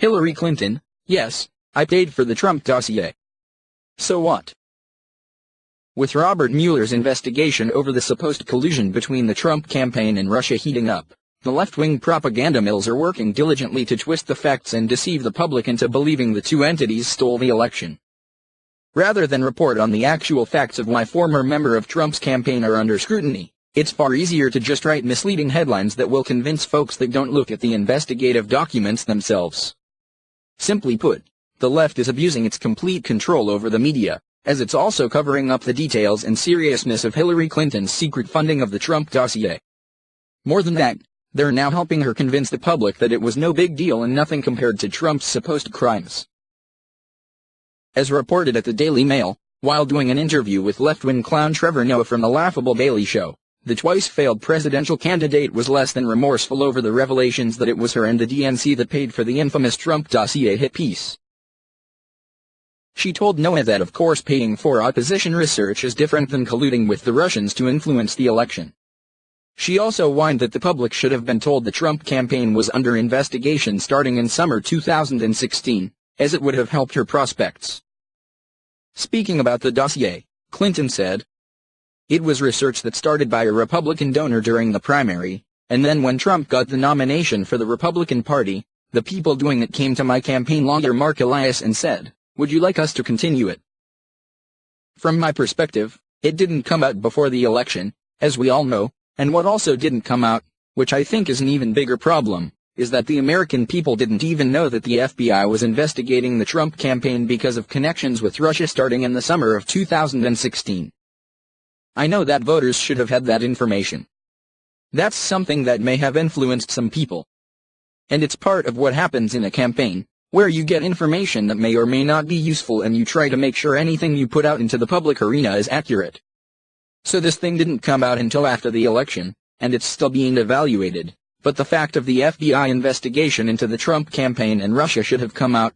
Hillary Clinton, yes, I paid for the Trump dossier. So what? With Robert Mueller's investigation over the supposed collusion between the Trump campaign and Russia heating up, the left-wing propaganda mills are working diligently to twist the facts and deceive the public into believing the two entities stole the election. Rather than report on the actual facts of why former members of Trump's campaign are under scrutiny, it's far easier to just write misleading headlines that will convince folks that don't look at the investigative documents themselves. Simply put, the left is abusing its complete control over the media, as it's also covering up the details and seriousness of Hillary Clinton's secret funding of the Trump dossier. More than that, they're now helping her convince the public that it was no big deal and nothing compared to Trump's supposed crimes. As reported at the Daily Mail, while doing an interview with left-wing clown Trevor Noah from the laughable Daily Show, the twice-failed presidential candidate was less than remorseful over the revelations that it was her and the DNC that paid for the infamous Trump dossier hit piece. She told Noah that of course paying for opposition research is different than colluding with the Russians to influence the election. She also whined that the public should have been told the Trump campaign was under investigation starting in summer 2016, as it would have helped her prospects. Speaking about the dossier, Clinton said, "It was research that started by a Republican donor during the primary, and then when Trump got the nomination for the Republican Party, the people doing it came to my campaign lawyer Mark Elias and said, 'Would you like us to continue it?' From my perspective, it didn't come out before the election, as we all know, and what also didn't come out, which I think is an even bigger problem, is that the American people didn't even know that the FBI was investigating the Trump campaign because of connections with Russia starting in the summer of 2016. I know that voters should have had that information. That's something that may have influenced some people. And it's part of what happens in a campaign, where you get information that may or may not be useful and you try to make sure anything you put out into the public arena is accurate. So this thing didn't come out until after the election, and it's still being evaluated, but the fact of the FBI investigation into the Trump campaign and Russia should have come out.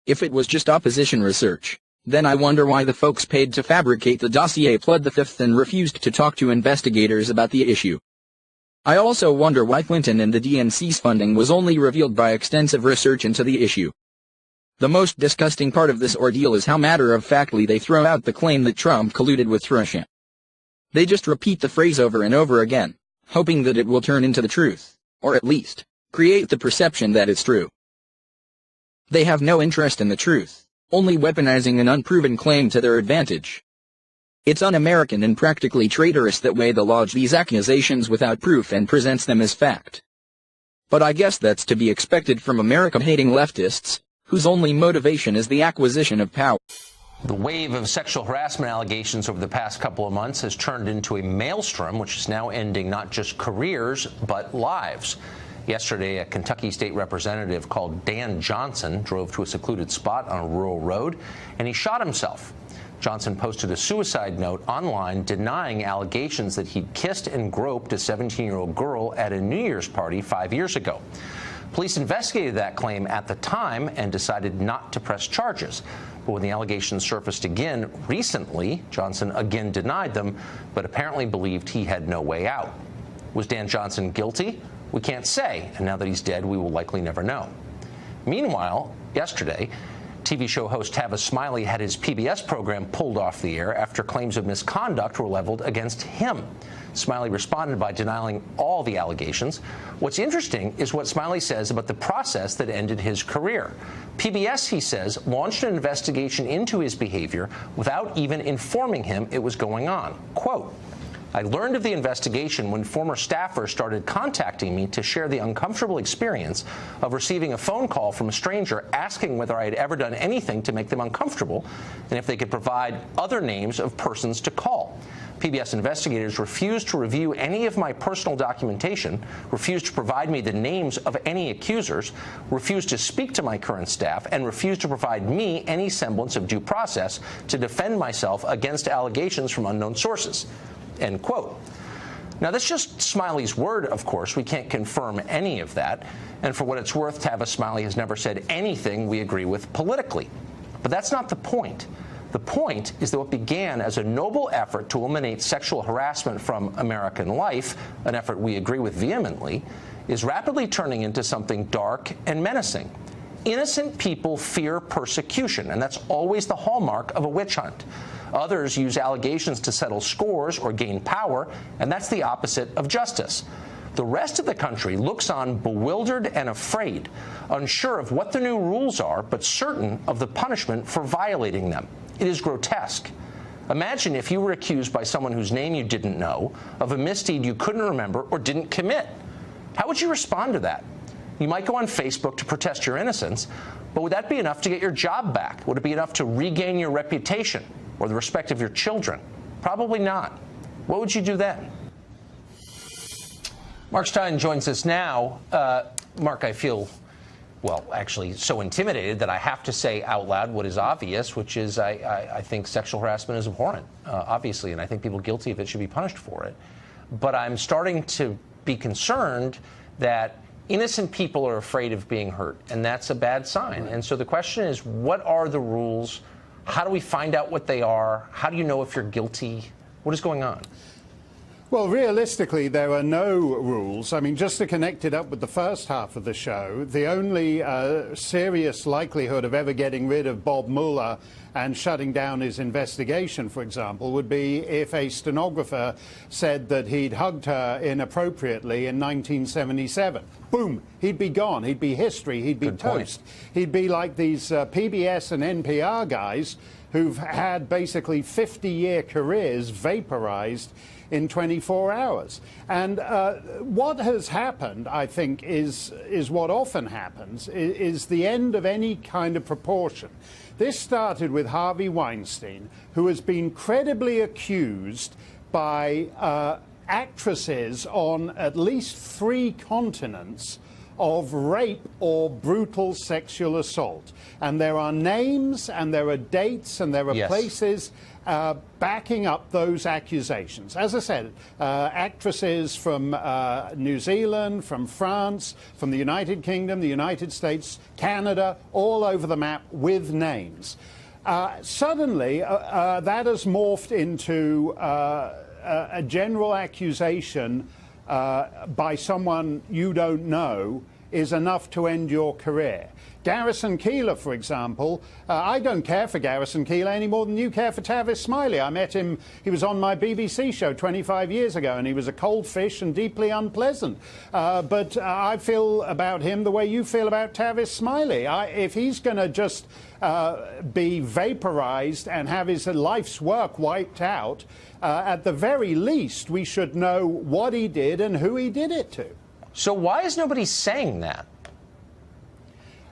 If it was just opposition research, then I wonder why the folks paid to fabricate the dossier pled the fifth and refused to talk to investigators about the issue. I also wonder why Clinton and the DNC's funding was only revealed by extensive research into the issue. The most disgusting part of this ordeal is how matter-of-factly they throw out the claim that Trump colluded with Russia. They just repeat the phrase over and over again, hoping that it will turn into the truth, or at least, create the perception that it's true. They have no interest in the truth, only weaponizing an unproven claim to their advantage. It's un-American and practically traitorous that way they lodge these accusations without proof and presents them as fact. But I guess that's to be expected from America-hating leftists, whose only motivation is the acquisition of power. The wave of sexual harassment allegations over the past couple of months has turned into a maelstrom, which is now ending not just careers, but lives. Yesterday, a Kentucky state representative called Dan Johnson drove to a secluded spot on a rural road, and he shot himself. Johnson posted a suicide note online denying allegations that he'd kissed and groped a 17-year-old girl at a New Year's party 5 years ago. Police investigated that claim at the time and decided not to press charges. But when the allegations surfaced again recently, Johnson again denied them, but apparently believed he had no way out. Was Dan Johnson guilty? We can't say, and now that he's dead, we will likely never know. Meanwhile, yesterday, TV show host Tavis Smiley had his PBS program pulled off the air after claims of misconduct were leveled against him. Smiley responded by denying all the allegations. What's interesting is what Smiley says about the process that ended his career. PBS, he says, launched an investigation into his behavior without even informing him it was going on. Quote, "I learned of the investigation when former staffers started contacting me to share the uncomfortable experience of receiving a phone call from a stranger asking whether I had ever done anything to make them uncomfortable and if they could provide other names of persons to call. PBS investigators refused to review any of my personal documentation, refused to provide me the names of any accusers, refused to speak to my current staff, and refused to provide me any semblance of due process to defend myself against allegations from unknown sources." End quote. Now, that's just Smiley's word, of course. We can't confirm any of that. And for what it's worth, Tavis Smiley has never said anything we agree with politically. But that's not the point. The point is that what began as a noble effort to eliminate sexual harassment from American life, an effort we agree with vehemently, is rapidly turning into something dark and menacing. Innocent people fear persecution, and that's always the hallmark of a witch hunt. Others use allegations to settle scores or gain power, and that's the opposite of justice. The rest of the country looks on bewildered and afraid, unsure of what the new rules are, but certain of the punishment for violating them. It is grotesque. Imagine if you were accused by someone whose name you didn't know of a misdeed you couldn't remember or didn't commit. How would you respond to that? You might go on Facebook to protest your innocence, but would that be enough to get your job back? Would it be enough to regain your reputation or the respect of your children? Probably not. What would you do then? Mark Stein joins us now. Mark, I feel, well, actually so intimidated that I have to say out loud what is obvious, which is I think sexual harassment is abhorrent, obviously, and I think people guilty of it should be punished for it. But I'm starting to be concerned that innocent people are afraid of being hurt, and that's a bad sign. And so the question is, what are the rules? How do we find out what they are? How do you know if you're guilty? What is going on? Well, realistically, there are no rules. I mean, just to connect it up with the first half of the show, the only serious likelihood of ever getting rid of Bob Mueller and shutting down his investigation, for example, would be if a stenographer said that he'd hugged her inappropriately in 1977. Boom, he'd be gone. He'd be history. He'd be toast. He'd be like these PBS and NPR guys who've had basically 50-year careers vaporized in 24 hours. And what has happened, I think, is what often happens, is the end of any kind of proportion. This started with Harvey Weinstein, who has been credibly accused by actresses on at least 3 continents of rape or brutal sexual assault. And there are names and there are dates and there are places backing up those accusations. As I said, actresses from New Zealand, from France, from the United Kingdom, the United States, Canada, all over the map with names. Suddenly, that has morphed into a general accusation by someone you don't know is enough to end your career. Garrison Keillor, for example, I don't care for Garrison Keillor any more than you care for Tavis Smiley. I met him, he was on my BBC show 25 years ago, and he was a cold fish and deeply unpleasant. But I feel about him the way you feel about Tavis Smiley. If he's going to just be vaporized and have his life's work wiped out, at the very least, we should know what he did and who he did it to. So why is nobody saying that?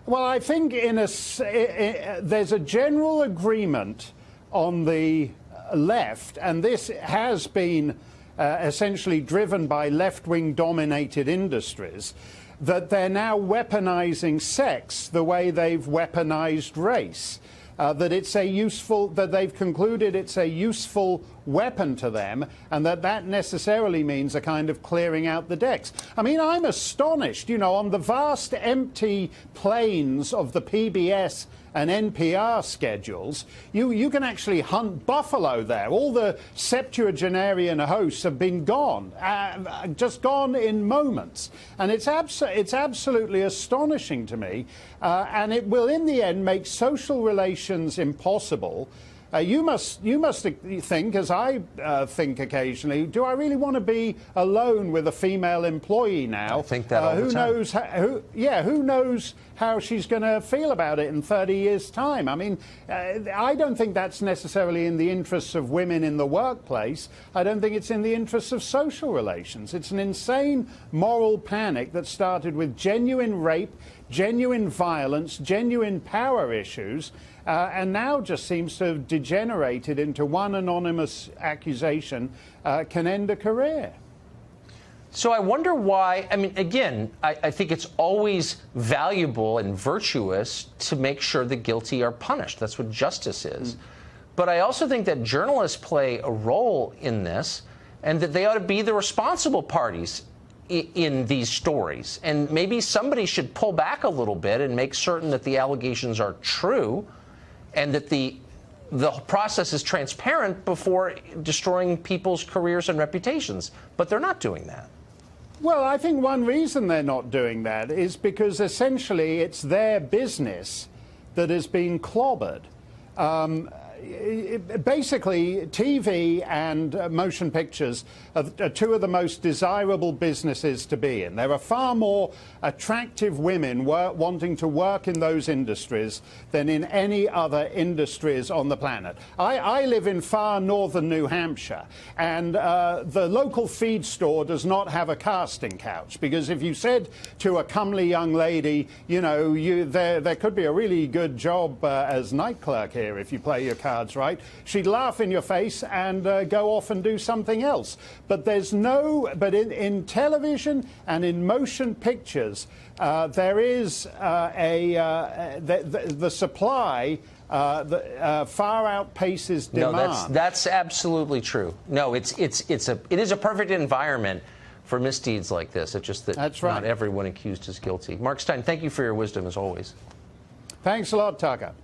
Well, I think there's a general agreement on the left, and this has been essentially driven by left-wing dominated industries, that they're now weaponizing sex the way they've weaponized race. That it's a useful, that they've concluded it's a useful weapon to them, and that necessarily means a kind of clearing out the decks. I mean, I'm astonished, you know, on the vast empty plains of the PBS and NPR schedules, you can actually hunt buffalo there. All the septuagenarian hosts have been gone, just gone in moments. And it's absolutely astonishing to me. And it will, in the end, make social relations impossible. You must think, as I think occasionally, do I really want to be alone with a female employee now? I think that all the time. Who knows how she's going to feel about it in 30 years' time? I mean, I don't think that's necessarily in the interests of women in the workplace. I don't think it's in the interests of social relations. It's an insane moral panic that started with genuine rape, genuine violence, genuine power issues, and now just seems to have degenerated into one anonymous accusation can end a career. So I wonder why, I mean, again, I think it's always valuable and virtuous to make sure the guilty are punished. That's what justice is. But I also think that journalists play a role in this, and that they ought to be the responsible parties in these stories. And maybe somebody should pull back a little bit and make certain that the allegations are true and that the process is transparent before destroying people's careers and reputations. But they're not doing that. Well, I think one reason they're not doing that is because essentially it's their business that has been clobbered. Basically, TV and motion pictures are two of the most desirable businesses to be in. There are far more attractive women wanting to work in those industries than in any other industries on the planet. I live in far northern New Hampshire, and the local feed store does not have a casting couch, because if you said to a comely young lady, you know, there could be a really good job as night clerk here if you play your cards right, she'd laugh in your face and go off and do something else. But there's in television and in motion pictures, there is the supply far outpaces demand. No, that's absolutely true. No, it is a perfect environment for misdeeds like this. It's just that not everyone accused is guilty. Mark Stein, thank you for your wisdom as always. Thanks a lot, Tucker.